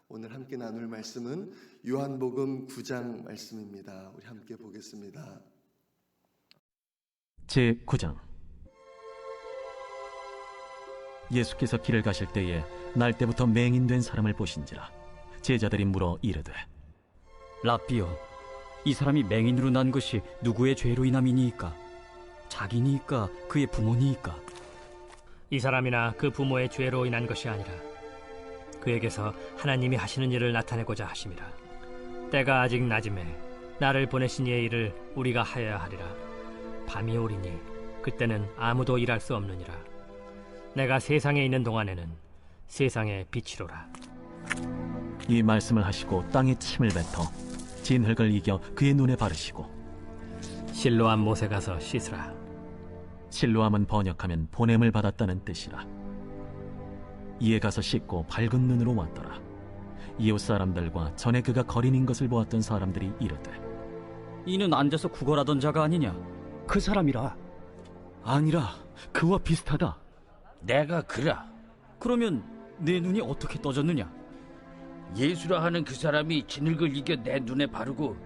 오늘 함께 나눌 말씀은 요한복음 9장 말씀입니다. 우리 함께 보겠습니다. 제9장. 예수께서 길을 가실 때에 날 때부터 맹인된 사람을 보신지라. 제자들이 물어 이르되, 라삐여, 이 사람이 맹인으로 난 것이 누구의 죄로 인함이니이까? 자기니이까 그의 부모니이까? 이 사람이나 그 부모의 죄로 인한 것이 아니라 그에게서 하나님이 하시는 일을 나타내고자 하심이라. 때가 아직 낮음에 나를 보내신 이의 일을 우리가 하여야 하리라. 밤이 오리니 그때는 아무도 일할 수 없느니라. 내가 세상에 있는 동안에는 세상의 빛이로라. 이 말씀을 하시고 땅에 침을 뱉어 진흙을 이겨 그의 눈에 바르시고, 실로암 못에 가서 씻으라. 실로암은 번역하면 보냄을 받았다는 뜻이라. 이에 가서 씻고 밝은 눈으로 왔더라. 이웃 사람들과 전에 그가 거린인 것을 보았던 사람들이 이르되, 이는 앉아서 구걸하던 자가 아니냐? 그 사람이라. 아니라 그와 비슷하다. 내가 그라. 그러면 내 눈이 어떻게 떠졌느냐? 예수라 하는 그 사람이 진흙을 이겨 내 눈에 바르고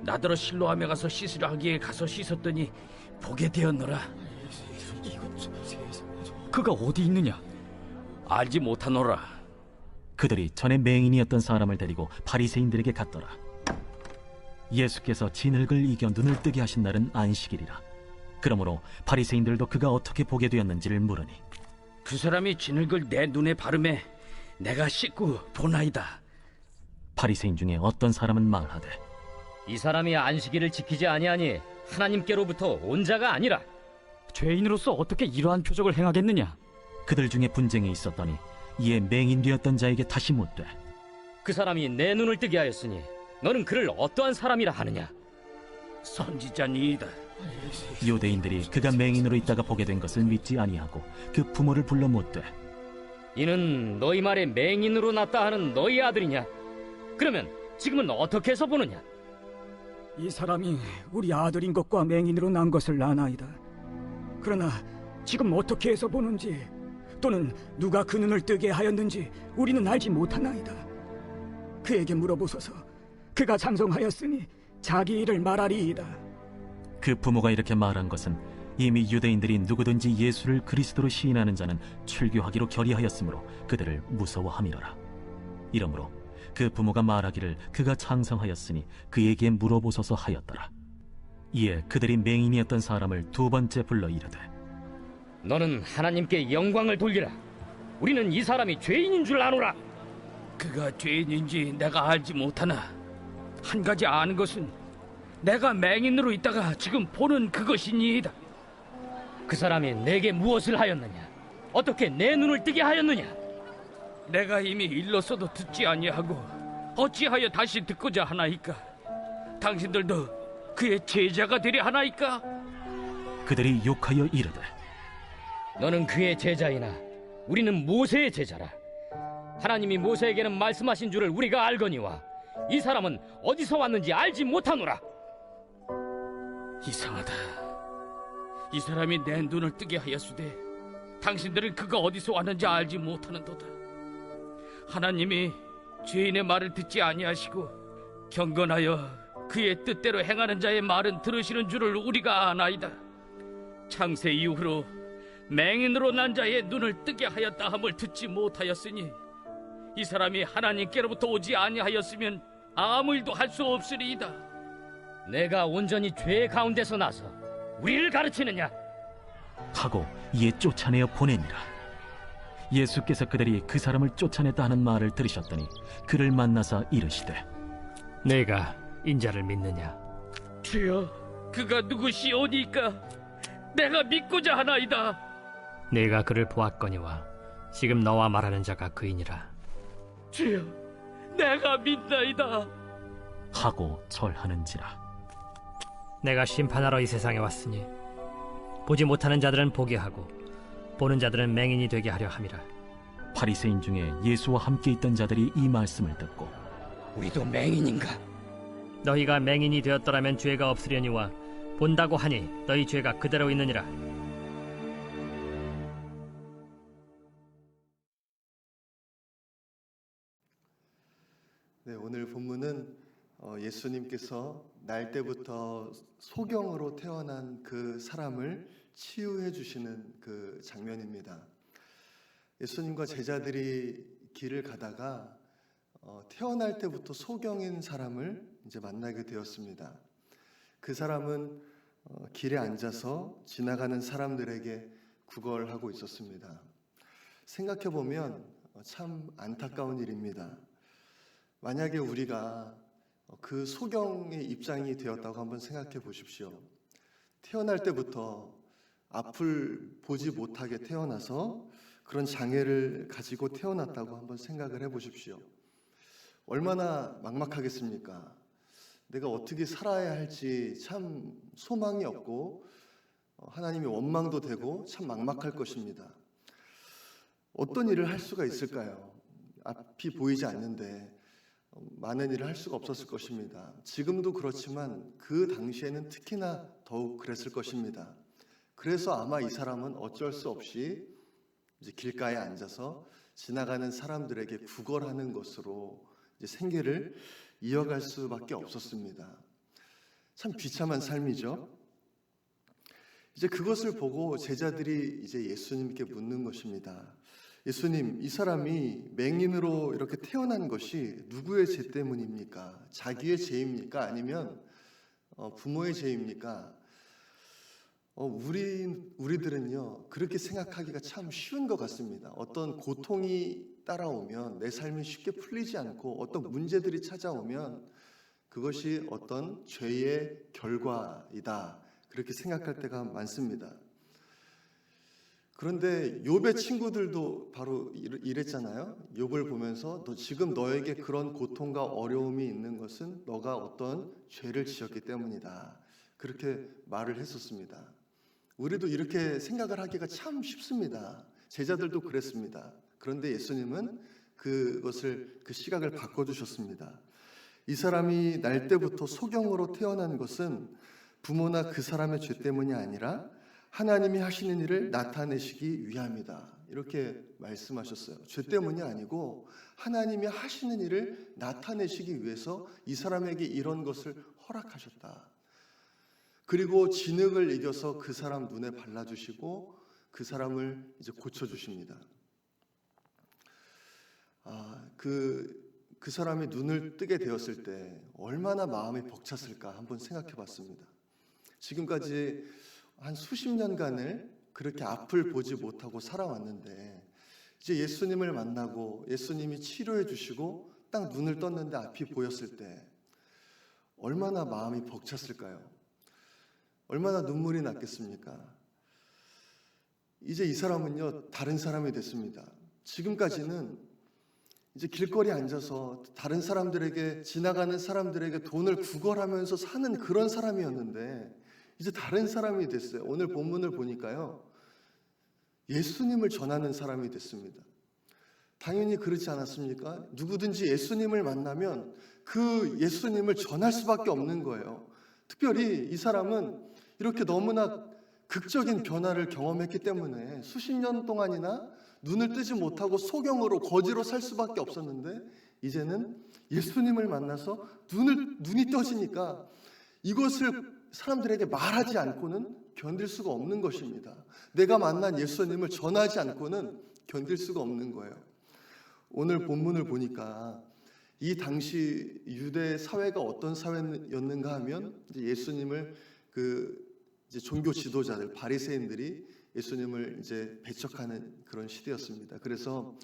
나더러 실로암에 가서 씻으라 하기에 가서 씻었더니 보게 되었노라. 그가 어디 있느냐? 알지 못하노라. 그들이 전에 맹인이었던 사람을 데리고 바리새인들에게 갔더라. 예수께서 진흙을 이겨 눈을 뜨게 하신 날은 안식일이라. 그러므로 바리새인들도 그가 어떻게 보게 되었는지를 물으니, 그 사람이 진흙을 내 눈에 바르매 내가 씻고 보나이다. 바리새인 중에 어떤 사람은 말하되, 이 사람이 안식일을 지키지 아니하니 하나님께로부터 온 자가 아니라. 죄인으로서 어떻게 이러한 표적을 행하겠느냐? 그들 중에 분쟁이 있었더니 이에 맹인되었던 자에게 다시 묻되, 그 사람이 내 눈을 뜨게 하였으니 너는 그를 어떠한 사람이라 하느냐? 선지자니이다. 유대인들이 그가 맹인으로 있다가 보게 된 것을 믿지 아니하고 그 부모를 불러 묻되, 이는 너희 말에 맹인으로 났다 하는 너희 아들이냐? 그러면 지금은 어떻게 해서 보느냐? 이 사람이 우리 아들인 것과 맹인으로 난 것을 아나이다. 그러나 지금 어떻게 해서 보는지 또는 누가 그 눈을 뜨게 하였는지 우리는 알지 못하나이다. 그에게 물어보소서. 그가 장성하였으니 자기 일을 말하리이다. 그 부모가 이렇게 말한 것은 이미 유대인들이 누구든지 예수를 그리스도로 시인하는 자는 출교하기로 결의하였으므로 그들을 무서워함이로라. 이러므로 그 부모가 말하기를 그가 장성하였으니 그에게 물어보소서 하였더라. 이에 그들이 맹인이었던 사람을 두 번째 불러 이르되, 너는 하나님께 영광을 돌리라. 우리는 이 사람이 죄인인 줄 아노라. 그가 죄인인지 내가 알지 못하나 한 가지 아는 것은 내가 맹인으로 있다가 지금 보는 그것이니이다. 그 사람이 내게 무엇을 하였느냐? 어떻게 내 눈을 뜨게 하였느냐? 내가 이미 일렀어도 듣지 아니하고 어찌하여 다시 듣고자 하나이까? 당신들도 그의 제자가 되려 하나이까? 그들이 욕하여 이르되, 너는 그의 제자이나 우리는 모세의 제자라. 하나님이 모세에게는 말씀하신 줄을 우리가 알거니와 이 사람은 어디서 왔는지 알지 못하노라. 이상하다. 이 사람이 내 눈을 뜨게 하였으되 당신들은 그가 어디서 왔는지 알지 못하는도다. 하나님이 죄인의 말을 듣지 아니하시고 경건하여 그의 뜻대로 행하는 자의 말은 들으시는 줄을 우리가 아나이다. 창세 이후로 맹인으로 난 자의 눈을 뜨게 하였다 함을 듣지 못하였으니 이 사람이 하나님께로부터 오지 아니하였으면 아무 일도 할 수 없으리이다. 내가 온전히 죄 가운데서 나서 우리를 가르치느냐? 하고 이에 쫓아내어 보내니라. 예수께서 그들이 그 사람을 쫓아냈다 하는 말을 들으셨더니 그를 만나사 이르시되, 내가 인자를 믿느냐? 주여, 그가 누구시오니까 내가 믿고자 하나이다. 내가 그를 보았거니와 지금 너와 말하는 자가 그이니라. 주여, 내가 믿나이다. 하고 절하는지라. 내가 심판하러 이 세상에 왔으니 보지 못하는 자들은 보게 하고 보는 자들은 맹인이 되게 하려 함이라. 바리새인 중에 예수와 함께 있던 자들이 이 말씀을 듣고, 우리도 맹인인가? 너희가 맹인이 되었더라면 죄가 없으려니와 본다고 하니 너희 죄가 그대로 있느니라. 네, 오늘 본문은 예수님께서 날 때부터 소경으로 태어난 그 사람을 치유해 주시는 그 장면입니다. 예수님과 제자들이 길을 가다가 태어날 때부터 소경인 사람을 이제 만나게 되었습니다. 그 사람은 길에 앉아서 지나가는 사람들에게 구걸하고 있었습니다. 생각해 보면 참 안타까운 일입니다. 만약에 우리가 그 소경의 입장이 되었다고 한번 생각해 보십시오. 태어날 때부터 앞을 보지 못하게 태어나서 그런 장애를 가지고 태어났다고 한번 생각을 해 보십시오. 얼마나 막막하겠습니까? 내가 어떻게 살아야 할지 참 소망이 없고 하나님의 원망도 되고 참 막막할 것입니다. 어떤 일을 할 수가 있을까요? 앞이 보이지 않는데 많은 일을 할 수가 없었을 것입니다. 지금도 그렇지만 그 당시에는 특히나 더욱 그랬을 것입니다. 그래서 아마 이 사람은 어쩔 수 없이 이제 길가에 앉아서 지나가는 사람들에게 구걸하는 것으로 이제 생계를 이어갈 수밖에 없었습니다. 참 비참한 삶이죠. 이제 그것을 보고 제자들이 이제 예수님께 묻는 것입니다. 예수님, 이 사람이 맹인으로 이렇게 태어난 것이 누구의 죄 때문입니까? 자기의 죄입니까? 아니면 부모의 죄입니까? 우리들은요 그렇게 생각하기가 참 쉬운 것 같습니다. 어떤 고통이 따라오면 내 삶이 쉽게 풀리지 않고 어떤 문제들이 찾아오면 그것이 어떤 죄의 결과이다 그렇게 생각할 때가 많습니다. 그런데 욥의 친구들도 바로 이랬잖아요. 욥을 보면서 지금 너에게 그런 고통과 어려움이 있는 것은 너가 어떤 죄를 지었기 때문이다 그렇게 말을 했었습니다. 우리도 이렇게 생각을 하기가 참 쉽습니다. 제자들도 그랬습니다. 그런데 예수님은 그 시각을 바꿔주셨습니다. 이 사람이 날 때부터 소경으로 태어난 것은 부모나 그 사람의 죄 때문이 아니라 하나님이 하시는 일을 나타내시기 위함이다. 이렇게 말씀하셨어요. 죄 때문이 아니고 하나님이 하시는 일을 나타내시기 위해서 이 사람에게 이런 것을 허락하셨다. 그리고 진흙을 이겨서 그 사람 눈에 발라주시고 그 사람을 이제 고쳐주십니다. 그 사람이 눈을 뜨게 되었을 때 얼마나 마음이 벅찼을까 한번 생각해 봤습니다. 지금까지 한 수십 년간을 그렇게 앞을 보지 못하고 살아왔는데 이제 예수님을 만나고 예수님이 치료해 주시고 딱 눈을 떴는데 앞이 보였을 때 얼마나 마음이 벅찼을까요? 얼마나 눈물이 났겠습니까? 이제 이 사람은요 다른 사람이 됐습니다. 지금까지는 이제 길거리에 앉아서 다른 사람들에게 지나가는 사람들에게 돈을 구걸하면서 사는 그런 사람이었는데 이제 다른 사람이 됐어요. 오늘 본문을 보니까요 예수님을 전하는 사람이 됐습니다. 당연히 그렇지 않았습니까? 누구든지 예수님을 만나면 그 예수님을 전할 수밖에 없는 거예요. 특별히 이 사람은 이렇게 너무나 극적인 변화를 경험했기 때문에 수십 년 동안이나 눈을 뜨지 못하고 소경으로 거지로 살 수밖에 없었는데 이제는 예수님을 만나서 눈이 떠지니까 이것을 사람들에게 말하지 않고는 견딜 수가 없는 것입니다. 내가 만난 예수님을 전하지 않고는 견딜 수가 없는 거예요. 오늘 본문을 보니까 이 당시 유대 사회가 어떤 사회였는가 하면 이제 예수님을 이제 종교 지도자들 바리새인들이 예수님을 이제 배척하는 그런 시대였습니다. 그래서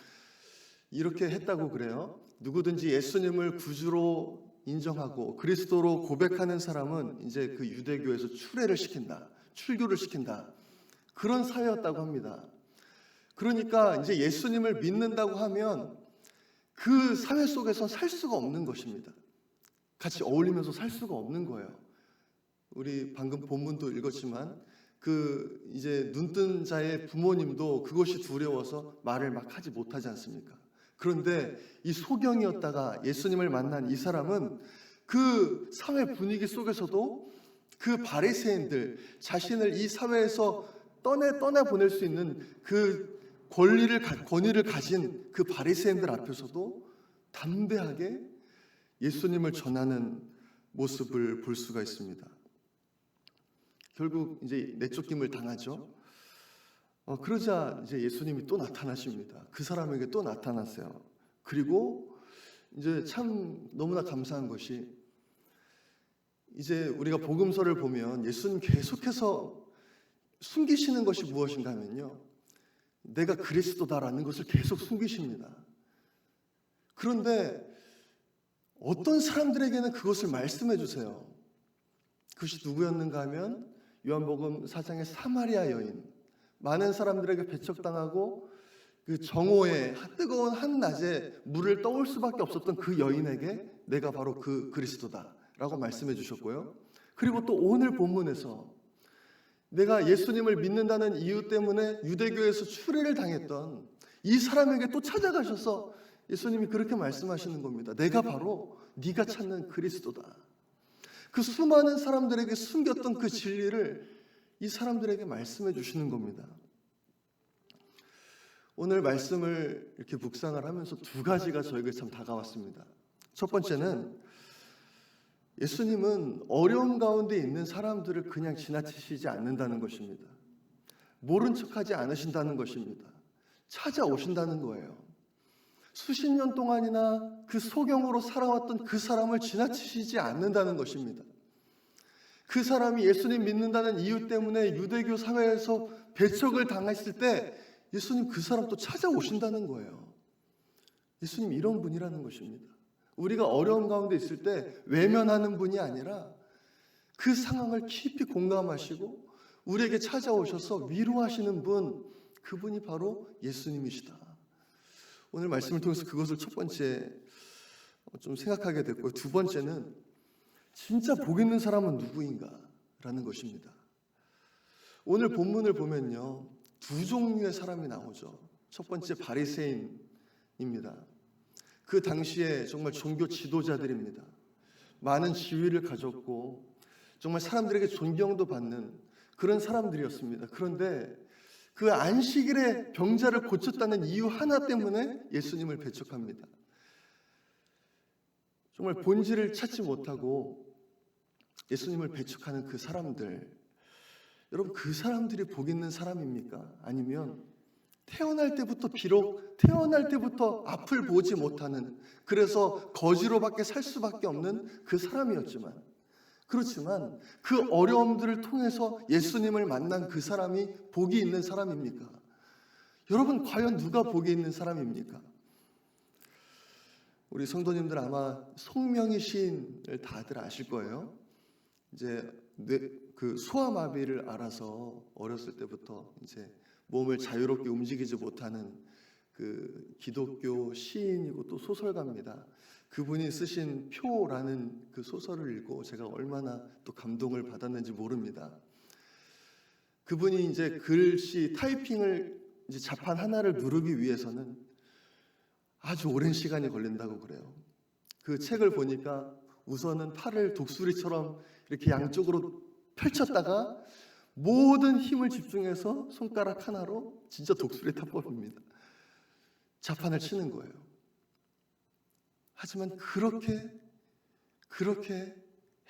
이렇게 했다고 그래요. 누구든지 예수님을 구주로 인정하고 그리스도로 고백하는 사람은 이제 그 유대교에서 출애를 시킨다, 출교를 시킨다 그런 사회였다고 합니다. 그러니까 이제 예수님을 믿는다고 하면 그 사회 속에서 살 수가 없는 것입니다. 같이 어울리면서 살 수가 없는 거예요. 우리 방금 본문도 읽었지만 이제 눈뜬 자의 부모님도 그것이 두려워서 말을 막 하지 못하지 않습니까? 그런데 이 소경이었다가 예수님을 만난 이 사람은 그 사회 분위기 속에서도 그 바리새인들 자신을 이 사회에서 떠내보낼 수 있는 그 권위를 가진 그 바리새인들 앞에서도 담대하게 예수님을 전하는 모습을 볼 수가 있습니다. 결국 이제 내쫓김을 당하죠. 그러자 이제 예수님이 또 나타나십니다. 그 사람에게 또 나타났어요. 그리고 이제 참 너무나 감사한 것이, 이제 우리가 복음서를 보면 예수님 계속해서 숨기시는 것이 무엇인가 하면요, 내가 그리스도다라는 것을 계속 숨기십니다. 그런데 어떤 사람들에게는 그것을 말씀해 주세요. 그것이 누구였는가 하면 요한복음 4장의 사마리아 여인, 많은 사람들에게 배척당하고 그 정오에 뜨거운 한낮에 물을 떠올 수밖에 없었던 그 여인에게 내가 바로 그 그리스도다라고 말씀해 주셨고요. 그리고 또 오늘 본문에서 내가 예수님을 믿는다는 이유 때문에 유대교에서 추리를 당했던 이 사람에게 또 찾아가셔서 예수님이 그렇게 말씀하시는 겁니다. 내가 바로 네가 찾는 그리스도다. 그 수많은 사람들에게 숨겼던 그 진리를 이 사람들에게 말씀해 주시는 겁니다. 오늘 말씀을 이렇게 묵상을 하면서 두 가지가 저에게 참 다가왔습니다. 첫 번째는 예수님은 어려움 가운데 있는 사람들을 그냥 지나치시지 않는다는 것입니다. 모른 척하지 않으신다는 것입니다. 찾아오신다는 거예요. 수십 년 동안이나 그 소경으로 살아왔던 그 사람을 지나치시지 않는다는 것입니다. 그 사람이 예수님 믿는다는 이유 때문에 유대교 사회에서 배척을 당했을 때 예수님 그 사람 또 찾아오신다는 거예요. 예수님 이런 분이라는 것입니다. 우리가 어려운 가운데 있을 때 외면하는 분이 아니라 그 상황을 깊이 공감하시고 우리에게 찾아오셔서 위로하시는 분, 그분이 바로 예수님이시다. 오늘 말씀을 통해서 그것을 첫 번째 좀 생각하게 됐고요. 두 번째는 진짜 복 있는 사람은 누구인가? 라는 것입니다. 오늘 본문을 보면요, 두 종류의 사람이 나오죠. 첫 번째 바리새인입니다. 그 당시에 정말 종교 지도자들입니다. 많은 지위를 가졌고 정말 사람들에게 존경도 받는 그런 사람들이었습니다. 그런데 그 안식일에 병자를 고쳤다는 이유 하나 때문에 예수님을 배척합니다. 정말 본질을 찾지 못하고 예수님을 배척하는 그 사람들, 여러분 그 사람들이 복 있는 사람입니까? 아니면 태어날 때부터 앞을 보지 못하는, 그래서 거지로밖에 살 수밖에 없는 그 사람이었지만, 그렇지만 그 어려움들을 통해서 예수님을 만난 그 사람이 복이 있는 사람입니까? 여러분 과연 누가 복이 있는 사람입니까? 우리 성도님들 아마 송명희 시인을 다들 아실 거예요. 이제 그 소아마비를 알아서 어렸을 때부터 이제 몸을 자유롭게 움직이지 못하는 그 기독교 시인이고 또 소설가입니다. 그분이 쓰신 표라는 그 소설을 읽고 제가 얼마나 또 감동을 받았는지 모릅니다. 그분이 이제 글씨 타이핑을 이제 자판 하나를 누르기 위해서는 아주 오랜 시간이 걸린다고 그래요. 그 책을 보니까 우선은 팔을 독수리처럼 이렇게 양쪽으로 펼쳤다가 모든 힘을 집중해서 손가락 하나로 진짜 독수리 타법입니다. 자판을 치는 거예요. 하지만 그렇게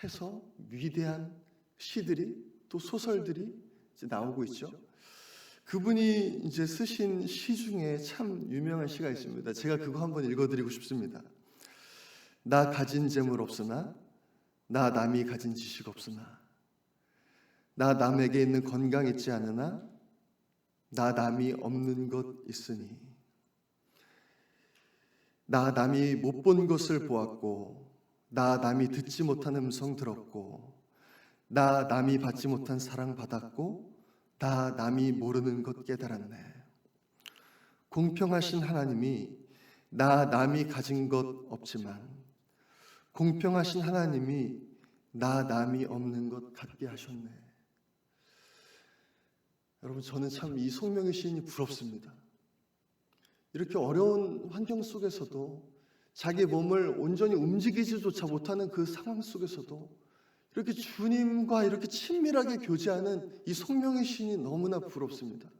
해서 위대한 시들이 또 소설들이 이제 나오고 있죠. 그분이 이제 쓰신 시 중에 참 유명한 시가 있습니다. 제가 그거 한번 읽어드리고 싶습니다. 나 가진 재물 없으나, 나 남이 가진 지식 없으나, 나 남에게 있는 건강 있지 않으나, 나 남이 없는 것 있으니, 나 남이 못 본 것을 보았고, 나 남이 듣지 못한 음성 들었고, 나 남이 받지 못한 사랑 받았고, 나 남이 모르는 것 깨달았네. 공평하신 하나님이 나 남이 가진 것 없지만 공평하신 하나님이 나 남이 없는 것 갖게 하셨네. 여러분 저는 참 이 송명희 시인이 부럽습니다. 이렇게 어려운 환경 속에서도 자기 몸을 온전히 움직이지조차 못하는 그 상황 속에서도 이렇게 주님과 이렇게 친밀하게 교제하는 이 송명희 시인이 너무나 부럽습니다.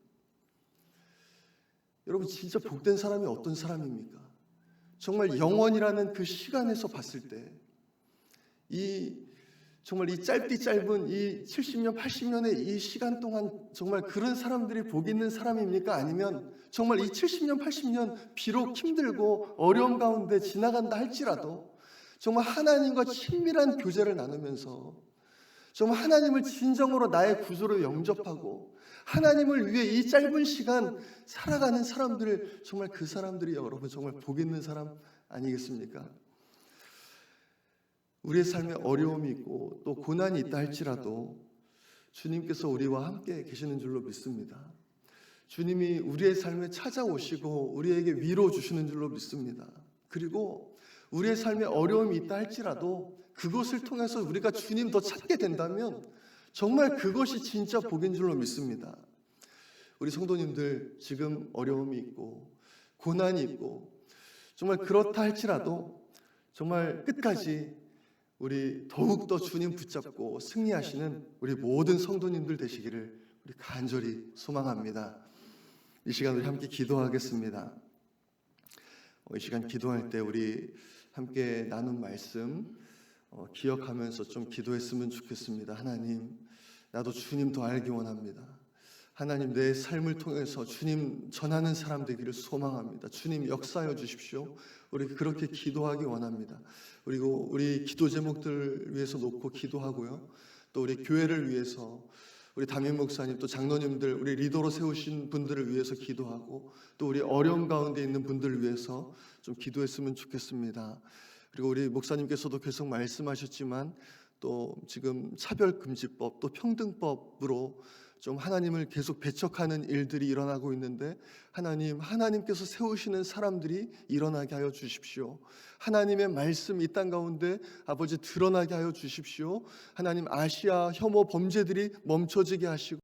여러분 진짜 복된 사람이 어떤 사람입니까? 정말 영원이라는 그 시간에서 봤을 때 정말 이 짧은 이 70년, 80년의 이 시간 동안 정말 그런 사람들이 복 있는 사람입니까? 아니면 정말 이 70년, 80년 비록 힘들고 어려움 가운데 지나간다 할지라도 정말 하나님과 친밀한 교제를 나누면서 정말 하나님을 진정으로 나의 구주로 영접하고 하나님을 위해 이 짧은 시간 살아가는 사람들을 정말 그 사람들이 여러분 정말 복 있는 사람 아니겠습니까? 우리의 삶에 어려움이 있고 또 고난이 있다 할지라도 주님께서 우리와 함께 계시는 줄로 믿습니다. 주님이 우리의 삶에 찾아오시고 우리에게 위로 주시는 줄로 믿습니다. 그리고 우리의 삶에 어려움이 있다 할지라도 그것을 통해서 우리가 주님 더 찾게 된다면 정말 그것이 진짜 복인 줄로 믿습니다. 우리 성도님들 지금 어려움이 있고 고난이 있고 정말 그렇다 할지라도 정말 끝까지 우리 더욱더 주님 붙잡고 승리하시는 우리 모든 성도님들 되시기를 우리 간절히 소망합니다. 이 시간 우리 함께 기도하겠습니다. 이 시간 기도할 때 우리 함께 나눈 말씀 기억하면서 좀 기도했으면 좋겠습니다. 하나님, 나도 주님 더 알기 원합니다. 하나님, 내 삶을 통해서 주님 전하는 사람 되기를 소망합니다. 주님 역사하여 주십시오. 우리 그렇게 기도하기 원합니다. 그리고 우리 기도 제목들을 위해서 놓고 기도하고요. 또 우리 교회를 위해서 우리 담임 목사님 또 장로님들 우리 리더로 세우신 분들을 위해서 기도하고 또 우리 어려움 가운데 있는 분들을 위해서 좀 기도했으면 좋겠습니다. 그리고 우리 목사님께서도 계속 말씀하셨지만 또 지금 차별금지법 또 평등법으로 좀 하나님을 계속 배척하는 일들이 일어나고 있는데 하나님께서 세우시는 사람들이 일어나게 하여 주십시오. 하나님의 말씀 이 땅 가운데 아버지 드러나게 하여 주십시오. 하나님, 아시아 혐오 범죄들이 멈춰지게 하시고